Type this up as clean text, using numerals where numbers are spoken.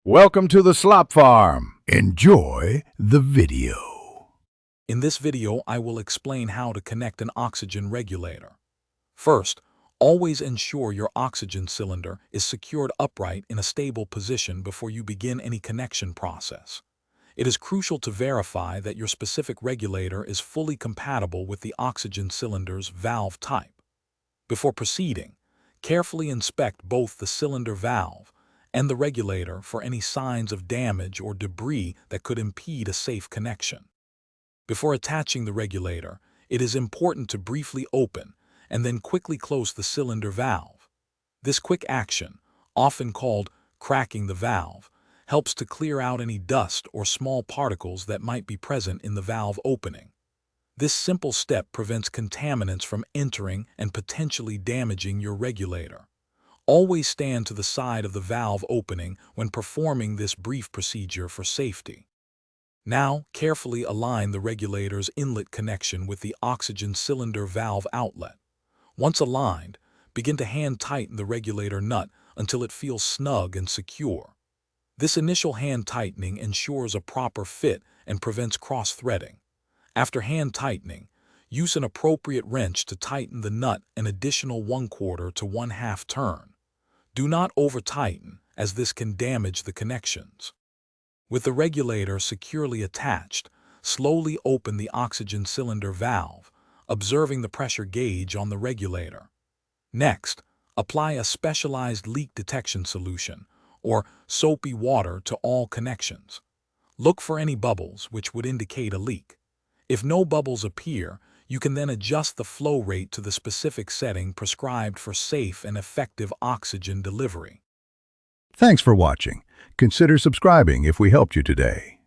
Welcome to the Slop Farm. Enjoy the video. In this video, I will explain how to connect an oxygen regulator. First, always ensure your oxygen cylinder is secured upright in a stable position before you begin any connection process. It is crucial to verify that your specific regulator is fully compatible with the oxygen cylinder's valve type. Before proceeding, carefully inspect both the cylinder valve and the regulator for any signs of damage or debris that could impede a safe connection. Before attaching the regulator, it is important to briefly open and then quickly close the cylinder valve. This quick action, often called cracking the valve, helps to clear out any dust or small particles that might be present in the valve opening. This simple step prevents contaminants from entering and potentially damaging your regulator. Always stand to the side of the valve opening when performing this brief procedure for safety. Now, carefully align the regulator's inlet connection with the oxygen cylinder valve outlet. Once aligned, begin to hand tighten the regulator nut until it feels snug and secure. This initial hand tightening ensures a proper fit and prevents cross-threading. After hand tightening, use an appropriate wrench to tighten the nut an additional 1/4 to 1/2 turn. Do not over-tighten, as this can damage the connections. With the regulator securely attached, slowly open the oxygen cylinder valve, observing the pressure gauge on the regulator. Next, apply a specialized leak detection solution, or soapy water, to all connections. Look for any bubbles, which would indicate a leak. If no bubbles appear, you can then adjust the flow rate to the specific setting prescribed for safe and effective oxygen delivery. Thanks for watching. Consider subscribing if we helped you today.